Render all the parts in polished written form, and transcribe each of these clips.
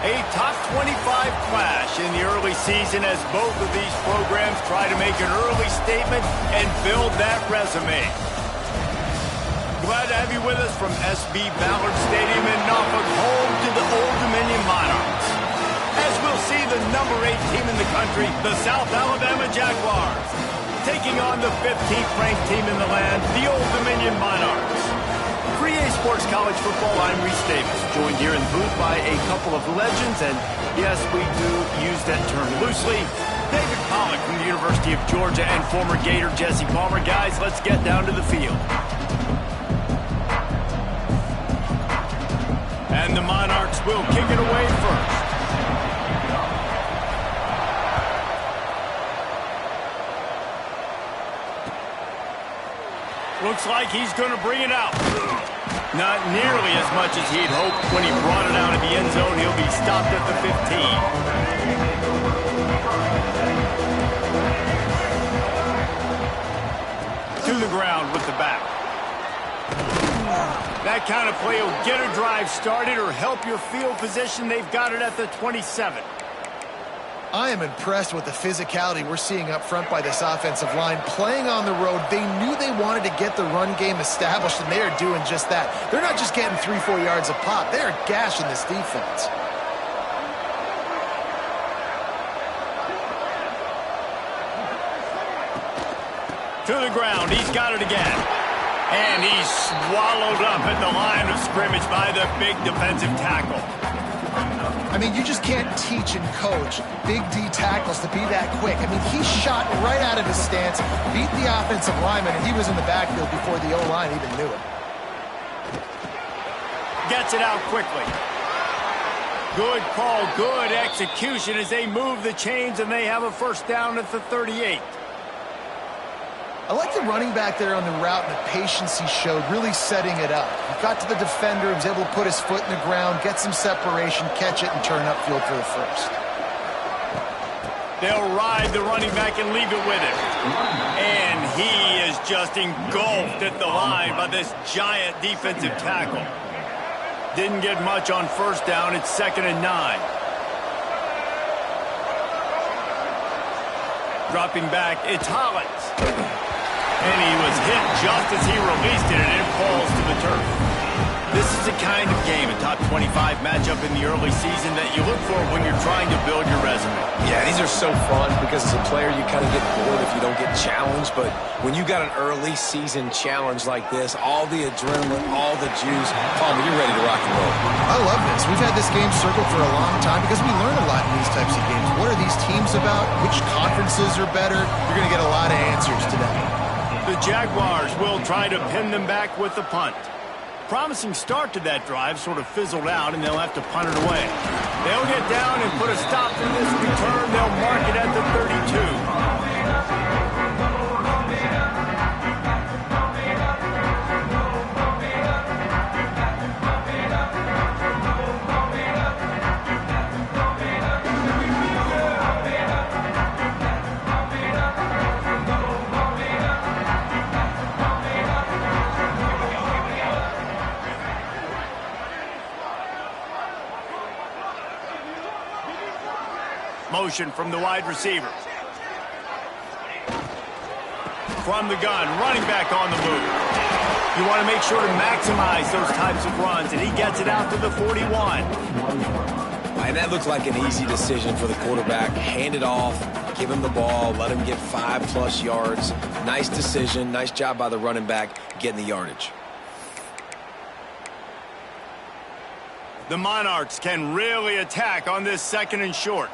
A top 25 clash in the early season as both of these programs try to make an early statement and build that resume. Glad to have you with us from SB Ballard Stadium in Norfolk, home to the Old Dominion Monarchs. As we'll see the number 8 team in the country, the South Alabama Jaguars, taking on the 15th ranked team in the land, the Old Dominion Monarchs. For EA Sports College Football, I'm Reese Davis, joined here in the booth by a couple of legends, and yes, we do use that term loosely. David Pollack from the University of Georgia and former Gator Jesse Palmer. Guys, let's get down to the field. And the Monarchs will kick it away first. Looks like he's going to bring it out. Not nearly as much as he'd hoped when he brought it out of the end zone. He'll be stopped at the 15. To the ground with the back. That kind of play will get a drive started or help your field position. They've got it at the 27. I am impressed with the physicality we're seeing up front by this offensive line. Playing on the road, they knew they wanted to get the run game established, and they are doing just that. They're not just getting 3-4 yards a pop. They are gashing this defense. To the ground. He's got it again. And he's swallowed up at the line of scrimmage by the big defensive tackle. I mean, you just can't teach and coach big D tackles to be that quick. I mean, he shot right out of his stance, beat the offensive lineman, and he was in the backfield before the O-line even knew it. Gets it out quickly. Good call, good execution as they move the chains, and they have a first down at the 38. I like the running back there on the route and the patience he showed, really setting it up. He got to the defender, he was able to put his foot in the ground, get some separation, catch it, and turn upfield for the first. They'll ride the running back and leave it with him. And he is just engulfed at the line by this giant defensive tackle. Didn't get much on first down. It's 2nd and 9. Dropping back, it's Hollins. And he was hit just as he released it, and it falls to the turf. This is the kind of game, a top 25 matchup in the early season, that you look for when you're trying to build your resume. Yeah, these are so fun because as a player, you kind of get bored if you don't get challenged. But when you got an early season challenge like this, all the adrenaline, all the juice, Palmer, you're ready to rock and roll. I love this. We've had this game circled for a long time because we learn a lot in these types of games. What are these teams about? Which conferences are better? You're going to get a lot of answers today. The Jaguars will try to pin them back with the punt. Promising start to that drive, sort of fizzled out, and they'll have to punt it away. They'll get down and put a stop to this return. They'll mark it at the 32. Motion from the wide receiver. From the gun, running back on the move. You want to make sure to maximize those types of runs, and he gets it out to the 41. And that looked like an easy decision for the quarterback. Hand it off, give him the ball, let him get 5+ yards. Nice decision, nice job by the running back getting the yardage. The Monarchs can really attack on this 2nd and short.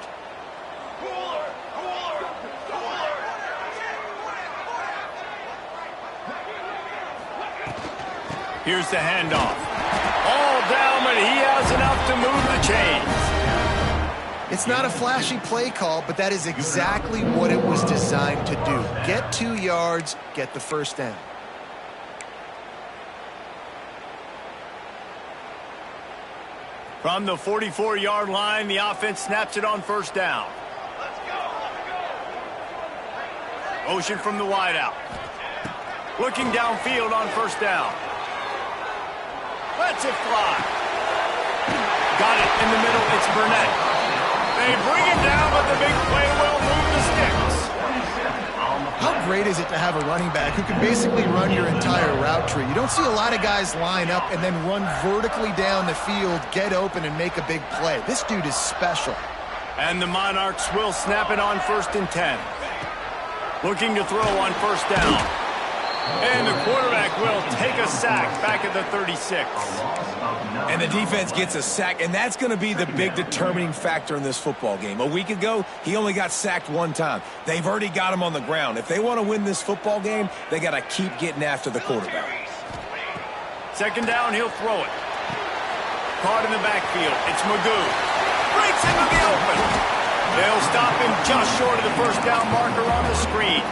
Here's the handoff. All down, but he has enough to move the chains. It's not a flashy play call, but that is exactly what it was designed to do. Get 2 yards, get the first down. From the 44-yard line, the offense snaps it on first down. Let's go. Motion from the wideout. Looking downfield on first down. Lets it fly. Got it in the middle. It's Burnett. They bring him down, but the big play will move the sticks. How great is it to have a running back who can basically run your entire route tree? You don't see a lot of guys line up and then run vertically down the field, get open, and make a big play. This dude is special. And the Monarchs will snap it on 1st and 10. Looking to throw on 1st down. And the quarterback will take a sack back at the 36. And the defense gets a sack, and that's going to be the big determining factor in this football game. A week ago, he only got sacked one time. They've already got him on the ground. If they want to win this football game, they got to keep getting after the quarterback. 2nd down, he'll throw it. Caught in the backfield. It's Magoo. Breaks into the open. They'll stop him just short of the 1st down marker on the screen.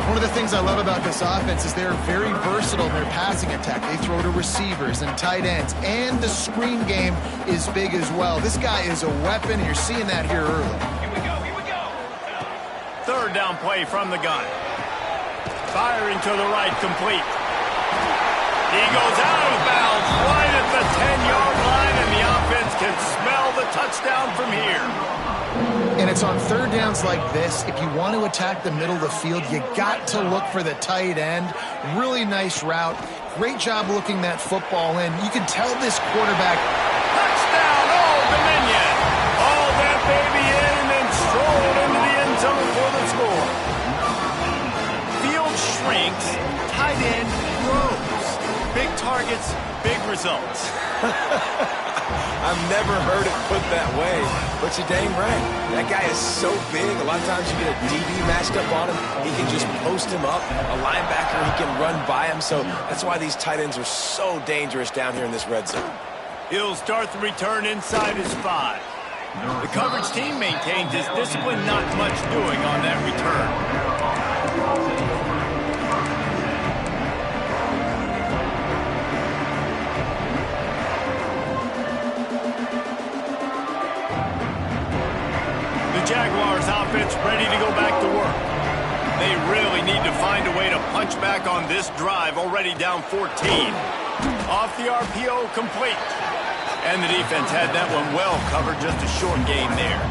One of the things I love about this offense is they're very versatile in their passing attack. They throw to receivers and tight ends, and the screen game is big as well. This guy is a weapon, and you're seeing that here early. Here we go, here we go. 3rd down play from the gun. Firing to the right, complete. He goes out of bounds right at the 10-yard line, and the offense can smell the touchdown from here. And it's on 3rd downs like this. If you want to attack the middle of the field, you got to look for the tight end. Really nice route. Great job looking that football in. You can tell this quarterback. Touchdown, Old Dominion. All that baby in and then strolled into the end zone for the score. Field shrinks, tight end grows. Big targets, big results. I've never heard it put that way, but you're dang right. That guy is so big. A lot of times you get a DB matched up on him. He can just post him up. A linebacker, he can run by him. So that's why these tight ends are so dangerous down here in this red zone. He'll start the return inside his 5. The coverage team maintains his discipline, not much doing on that return. Jaguars offense ready to go back to work. They really need to find a way to punch back on this drive, already down 14. Off the RPO, complete. And the defense had that one well covered, just a short gain there.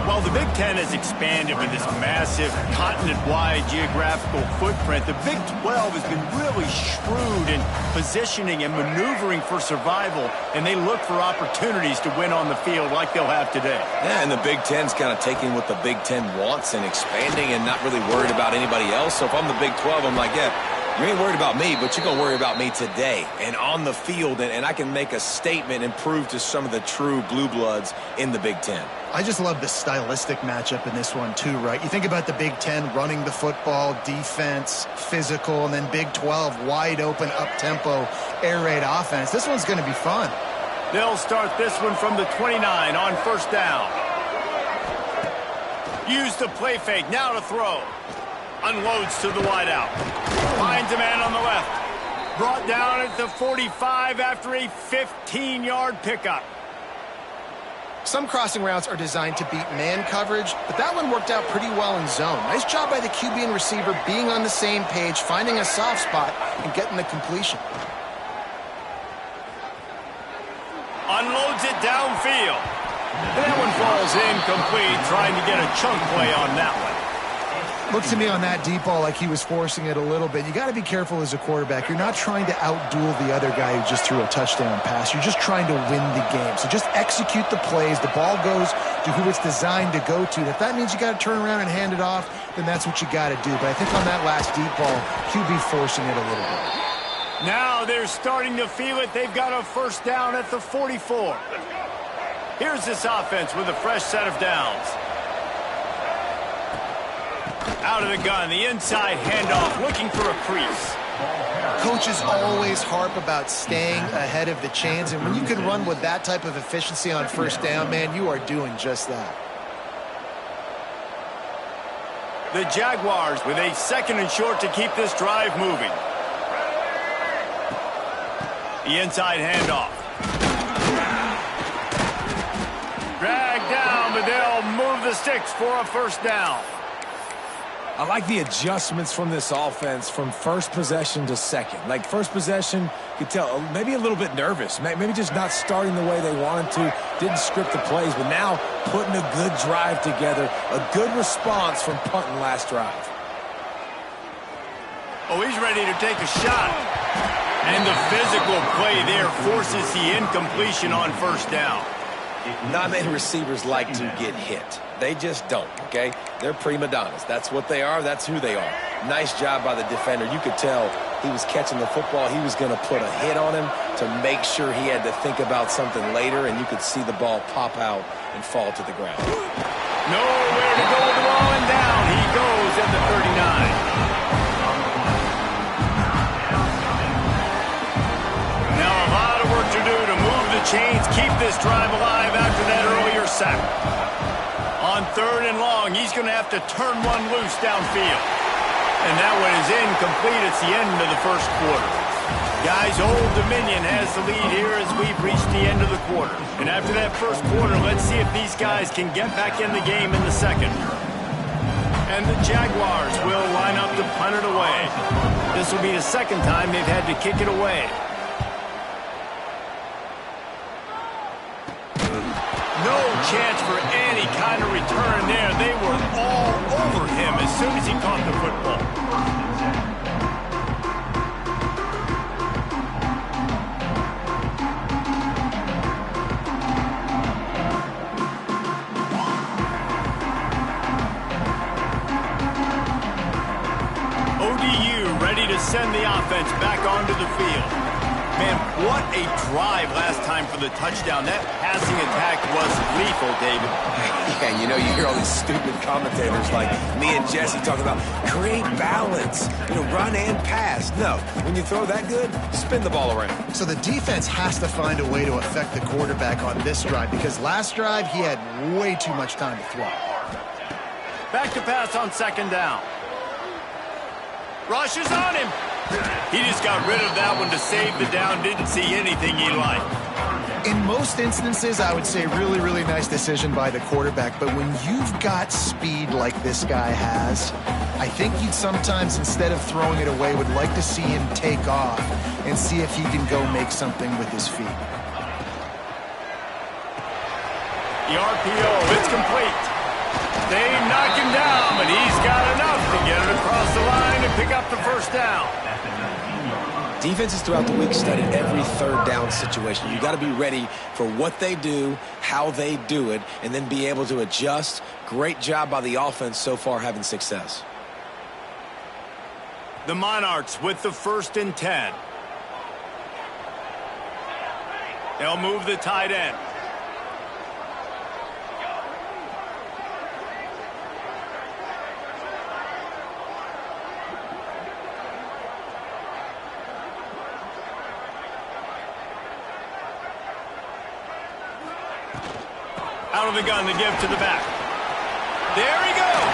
While the Big Ten has expanded with this massive continent-wide geographical footprint, the Big 12 has been really shrewd in positioning and maneuvering for survival, and they look for opportunities to win on the field like they'll have today. Yeah, and the Big Ten's kind of taking what the Big Ten wants and expanding and not really worried about anybody else. So if I'm the Big 12, I'm like, yeah, you ain't worried about me, but you're going to worry about me today and on the field, and I can make a statement and prove to some of the true blue bloods in the Big Ten. I just love the stylistic matchup in this one too, right? You think about the Big Ten running the football, defense, physical, and then Big 12 wide open, up-tempo, air raid offense. This one's going to be fun. They'll start this one from the 29 on 1st down. Use the play fake, now to throw. Unloads to the wideout. Finds a man on the left. Brought down at the 45 after a 15-yard pickup. Some crossing routes are designed to beat man coverage, but that one worked out pretty well in zone. Nice job by the QB and receiver being on the same page, finding a soft spot, and getting the completion. Unloads it downfield. And that one falls incomplete, trying to get a chunk play on that one. Looked to me on that deep ball like he was forcing it a little bit. You got to be careful as a quarterback. You're not trying to outduel the other guy who just threw a touchdown pass. You're just trying to win the game. So just execute the plays. The ball goes to who it's designed to go to. And if that means you got to turn around and hand it off, then that's what you got to do. But I think on that last deep ball, QB forcing it a little bit. Now they're starting to feel it. They've got a 1st down at the 44. Here's this offense with a fresh set of downs. Out of the gun, the inside handoff, looking for a crease. Coaches always harp about staying ahead of the chains, and when you can run with that type of efficiency on 1st down, man, you are doing just that. The Jaguars with a 2nd and short to keep this drive moving. The inside handoff. Dragged down, but they'll move the sticks for a 1st down. I like the adjustments from this offense from first possession to second. Like first possession, you could tell maybe a little bit nervous. Maybe just not starting the way they wanted to. Didn't script the plays, but now putting a good drive together. A good response from punting last drive. Oh, he's ready to take a shot. And the physical play there forces the incompletion on first down. Not many receivers like to get hit. They just don't, okay? They're prima donnas. That's what they are. That's who they are. Nice job by the defender. You could tell he was catching the football. He was going to put a hit on him to make sure he had to think about something later, and you could see the ball pop out and fall to the ground. Nowhere to go with the ball, and down he goes at the 39. Now a lot of work to do to move the chains, keep this drive alive after that earlier sack. On 3rd and long, he's going to have to turn one loose downfield. And that one is incomplete. It's the end of the first quarter. Guys, Old Dominion has the lead here as we've reached the end of the quarter. And after that first quarter, let's see if these guys can get back in the game in the second. And the Jaguars will line up to punt it away. This will be the second time they've had to kick it away. No chance for any kind of return there. They were all over him as soon as he caught the football. ODU ready to send the offense back onto the field. Man, what a drive last time for the touchdown. That passing attack was lethal, David. Yeah, you know, you hear all these stupid commentators like me and Jesse talking about create balance, run and pass. No, when you throw that good, spin the ball around. So the defense has to find a way to affect the quarterback on this drive because last drive he had way too much time to throw. Back to pass on 2nd down. Rush is on him. He just got rid of that one to save the down. Didn't see anything he liked. In most instances, I would say really, really nice decision by the quarterback. But when you've got speed like this guy has, I think you'd sometimes, instead of throwing it away, would like to see him take off and see if he can go make something with his feet. The RPO, it's complete. They knock him down, but he's got enough to get it across the line and pick up the first down. Defenses throughout the week study every 3rd down situation. You got to be ready for what they do, how they do it, and then be able to adjust. Great job by the offense so far having success. The Monarchs with the 1st and 10. They'll move the tight end. Out of the gun to give to the back. There he goes.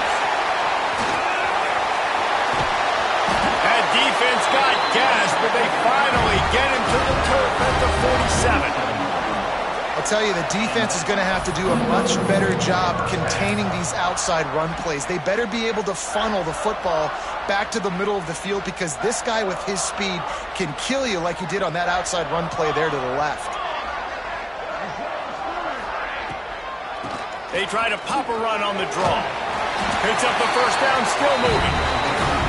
That defense got gashed, but they finally get him to the turf at the 47. I'll tell you, the defense is going to have to do a much better job containing these outside run plays. They better be able to funnel the football back to the middle of the field because this guy with his speed can kill you like he did on that outside run play there to the left. They try to pop a run on the draw. Picks up the first down, still moving.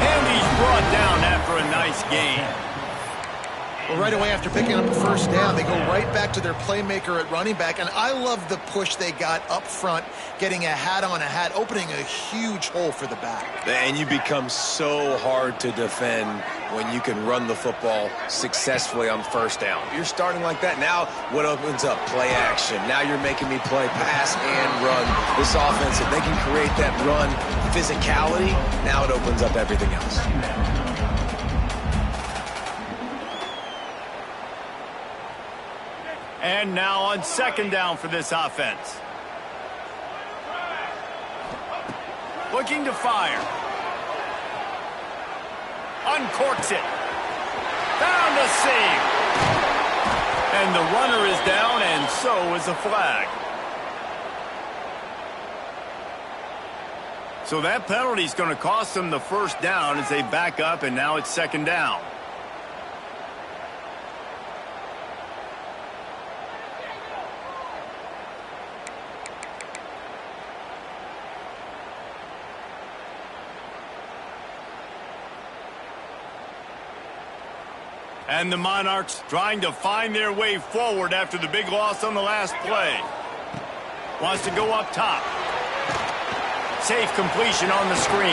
And he's brought down after a nice gain. Well, right away after picking up the first down, they go right back to their playmaker at running back. And I love the push they got up front, getting a hat on a hat, opening a huge hole for the back. And you become so hard to defend when you can run the football successfully on first down. You're starting like that. Now what opens up? Play action. Now you're making me play pass and run. This offense, if they can create that run physicality, now it opens up everything else. And now on 2nd down for this offense. Looking to fire. Uncorks it. Found a seam. And the runner is down, and so is a flag. So that penalty is going to cost them the first down as they back up, and now it's second down. And the Monarchs trying to find their way forward after the big loss on the last play. Wants to go up top. Safe completion on the screen.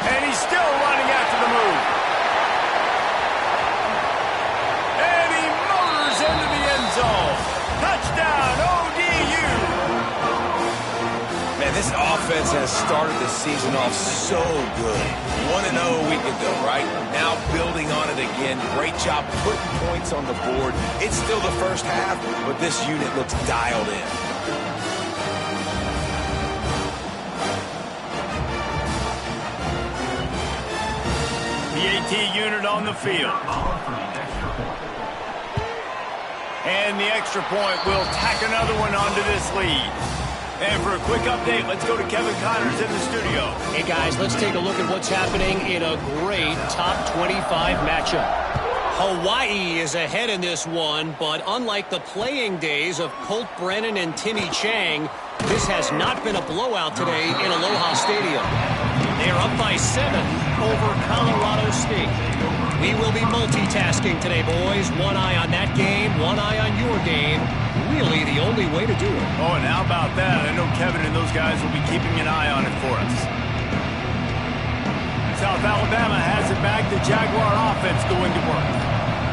And he's still running after the move. And he motors into the end zone. Touchdown, ODU. Man, this offense has started the season off so good. 1-0 a week ago, right? Now building on it again. Great job putting points on the board. It's still the first half, but this unit looks dialed in. The AT unit on the field. And the extra point will tack another one onto this lead. And for a quick update, let's go to Kevin Connors in the studio. Hey, guys, let's take a look at what's happening in a great top 25 matchup. Hawaii is ahead in this one, but unlike the playing days of Colt Brennan and Timmy Chang, this has not been a blowout today in Aloha Stadium. They are up by 7 over Colorado State. We will be multitasking today, boys. One eye on that game, one eye on your game. Really the only way to do it. Oh, and how about that? I know Kevin and those guys will be keeping an eye on it for us. South Alabama has it back. The Jaguar offense going to work.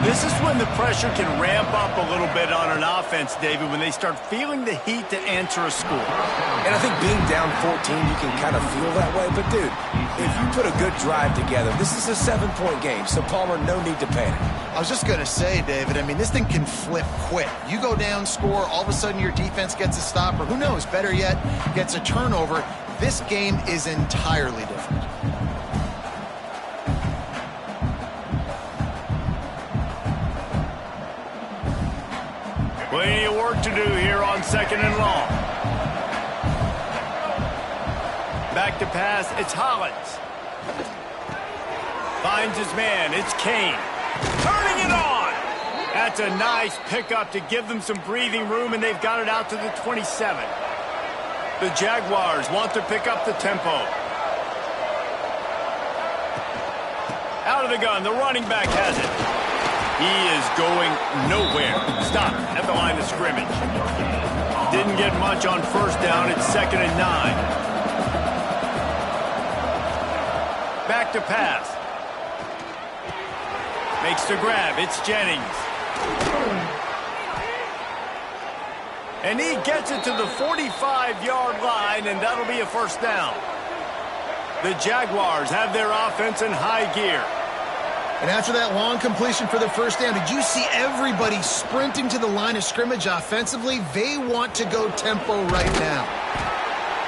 This is when the pressure can ramp up a little bit on an offense, David, when they start feeling the heat to answer a score. And I think being down 14, you can kind of feel that way. But, dude, if you put a good drive together, this is a 7-point game. So, Palmer, no need to panic. I was just going to say, David, I mean, this thing can flip quick. You go down, score, all of a sudden your defense gets a stop, or who knows, better yet, gets a turnover. This game is entirely different. Plenty of work to do here on second and long. Back to pass, it's Hollins. Finds his man, it's Kane. Turning it on! That's a nice pickup to give them some breathing room, and they've got it out to the 27. The Jaguars want to pick up the tempo. Out of the gun, the running back has it. He is going nowhere. Stop at the line of scrimmage. Didn't get much on first down. It's 2nd and 9. Back to pass. Makes the grab. It's Jennings. And he gets it to the 45-yard line, and that'll be a first down. The Jaguars have their offense in high gear. And after that long completion for the first down, did you see everybody sprinting to the line of scrimmage offensively? They want to go tempo right now.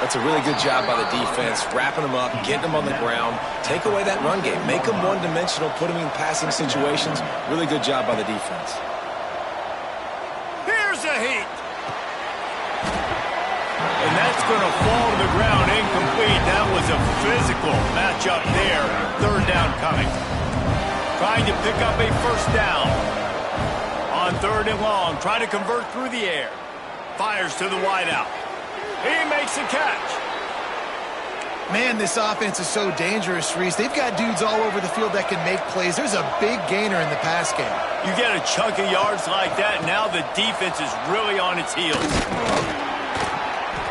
That's a really good job by the defense, wrapping them up, getting them on the ground, take away that run game, make them one-dimensional, put them in passing situations. Really good job by the defense. Here's a heat. And that's going to fall to the ground incomplete. That was a physical matchup there. Third down coming. Trying to pick up a first down. On 3rd and long, trying to convert through the air. Fires to the wideout. He makes a catch. Man, this offense is so dangerous, Reese. They've got dudes all over the field that can make plays. There's a big gainer in the pass game. You get a chunk of yards like that, now the defense is really on its heels.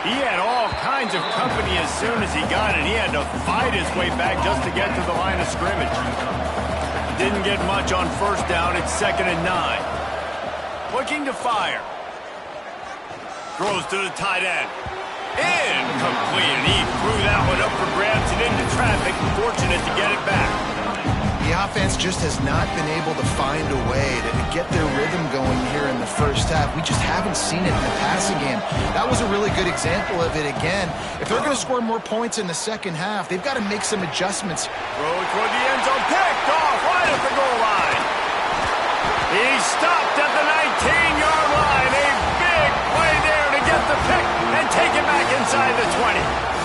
He had all kinds of company as soon as he got it. He had to fight his way back just to get to the line of scrimmage. Didn't get much on first down. It's 2nd and 9. Looking to fire. Throws to the tight end. Incomplete. And he threw that one up for grabs and into traffic. Fortunate to get it back. The offense just has not been able to find a way to get their rhythm going here in the first half. We just haven't seen it in the passing game. That was a really good example of it again. If they're going to score more points in the second half, they've got to make some adjustments. Throw toward the end zone. Picked off right at the goal line. He stopped at the 19-yard line. A big play there to get the pick and take it back inside the 20.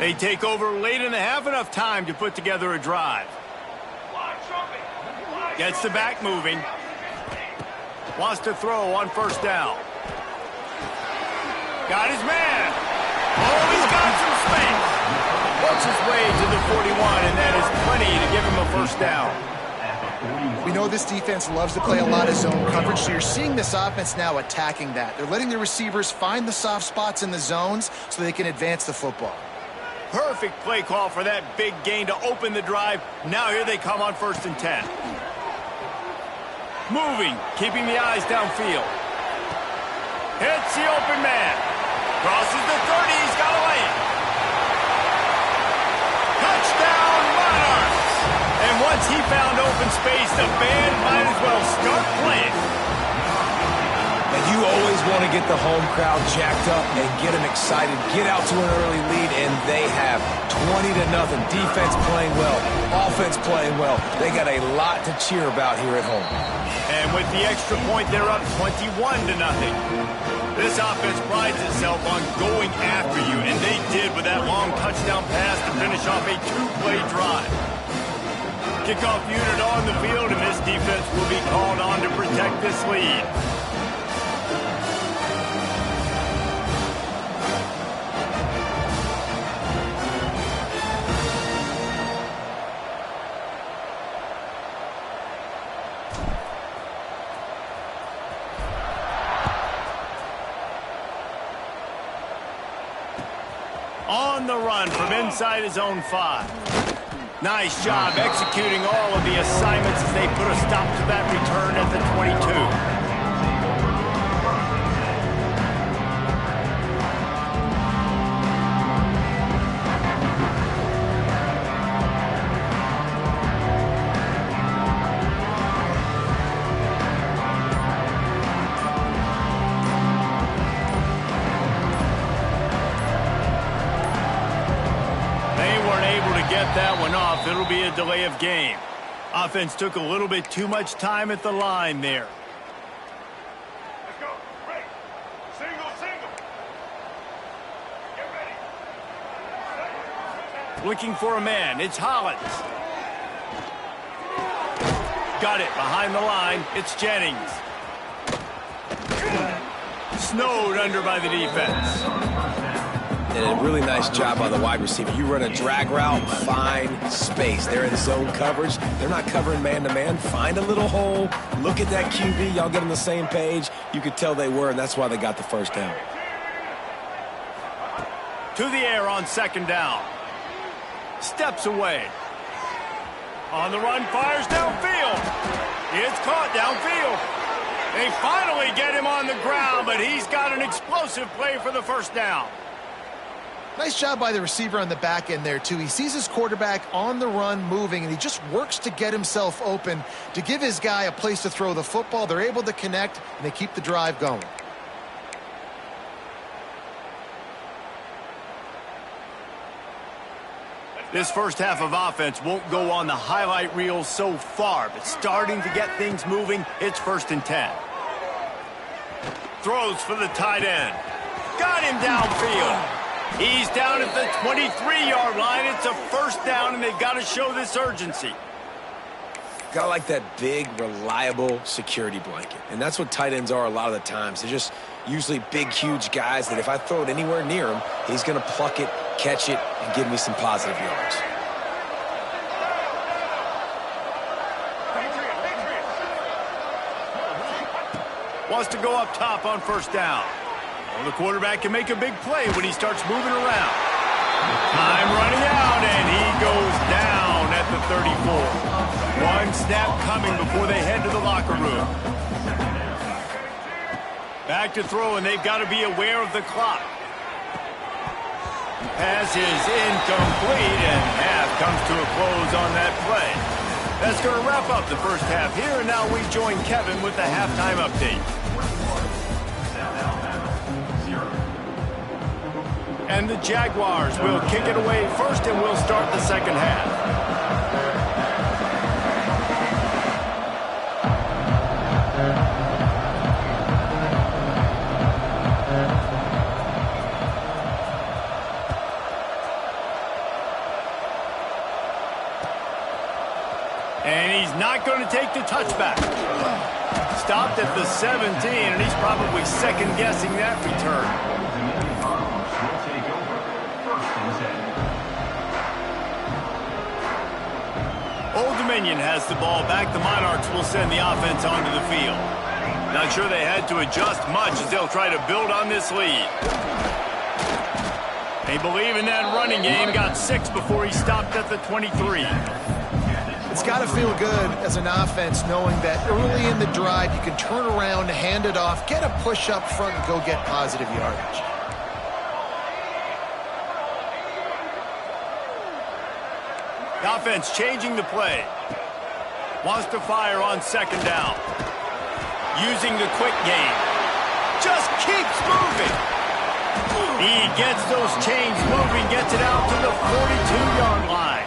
They take over late in the half, enough time to put together a drive. Gets the back moving. Wants to throw on first down. Got his man. Oh, he's got some space. Works his way to the 41, and that is plenty to give him a first down. We know this defense loves to play a lot of zone coverage, so you're seeing this offense now attacking that. They're letting the receivers find the soft spots in the zones so they can advance the football. Perfect play call for that big gain to open the drive. Now here they come on 1st and 10. Moving, keeping the eyes downfield. Hits the open man. Crosses the 30, he's got away. Touchdown, Monarchs! And once he found open space, the band might as well start playing. And you always want to get the home crowd jacked up and get them excited, get out to an early lead, and they have 20-0. Defense playing well, offense playing well. They got a lot to cheer about here at home. And with the extra point, they're up 21-0. This offense prides itself on going after you, and they did with that long touchdown pass to finish off a 2-play drive. Kickoff unit on the field, and this defense will be called on to protect this lead. On the run from inside his own 5. Nice job executing all of the assignments as they put a stop to that return at the 22. That one off. It'll be a delay of game. Offense took a little bit too much time at the line there. Let's go. Break. Single. Get ready. Looking for a man. It's Hollins. Got it behind the line. It's Jennings. Snowed under by the defense. And a really nice job by the wide receiver. You run a drag route, find space. They're in zone coverage. They're not covering man-to-man. Find a little hole. Look at that QB. Y'all get on the same page. You could tell they were, and that's why they got the first down. To the air on 2nd down. Steps away. On the run, fires downfield. It's caught downfield. They finally get him on the ground, but he's got an explosive play for the first down. Nice job by the receiver on the back end there, too. He sees his quarterback on the run moving, and he just works to get himself open to give his guy a place to throw the football. They're able to connect, and they keep the drive going. This first half of offense won't go on the highlight reel so far, but starting to get things moving, it's 1st and 10. Throws for the tight end. Got him downfield. He's down at the 23-yard line. It's a first down, and they've got to show this urgency. Got like that big, reliable security blanket. And that's what tight ends are a lot of the times. They're just usually big, huge guys that if I throw it anywhere near him, he's going to pluck it, catch it, and give me some positive yards. Wants to go up top on first down. Well, the quarterback can make a big play when he starts moving around. Time running out, and he goes down at the 34. One snap coming before they head to the locker room. Back to throw, and they've got to be aware of the clock. Pass is incomplete, and half comes to a close on that play. That's going to wrap up the first half here, and now we join Kevin with the halftime update. And the Jaguars will kick it away first, and we'll start the second half. And he's not going to take the touchback. Stopped at the 17, and he's probably second-guessing that return. Old Dominion has the ball back. The Monarchs will send the offense onto the field. Not sure they had to adjust much as they'll try to build on this lead. They believe in that running game. Got 6 before he stopped at the 23. It's got to feel good as an offense knowing that early in the drive you can turn around, hand it off, get a push up front, and go get positive yardage. The offense changing the play. Wants to fire on second down. Using the quick game. Just keeps moving. He gets those chains moving, gets it out to the 42-yard line.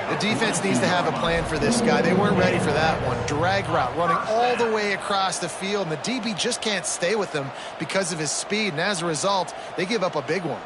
The defense needs to have a plan for this guy. They weren't ready for that one. Drag route running all the way across the field, and the DB just can't stay with him because of his speed, and as a result, they give up a big one.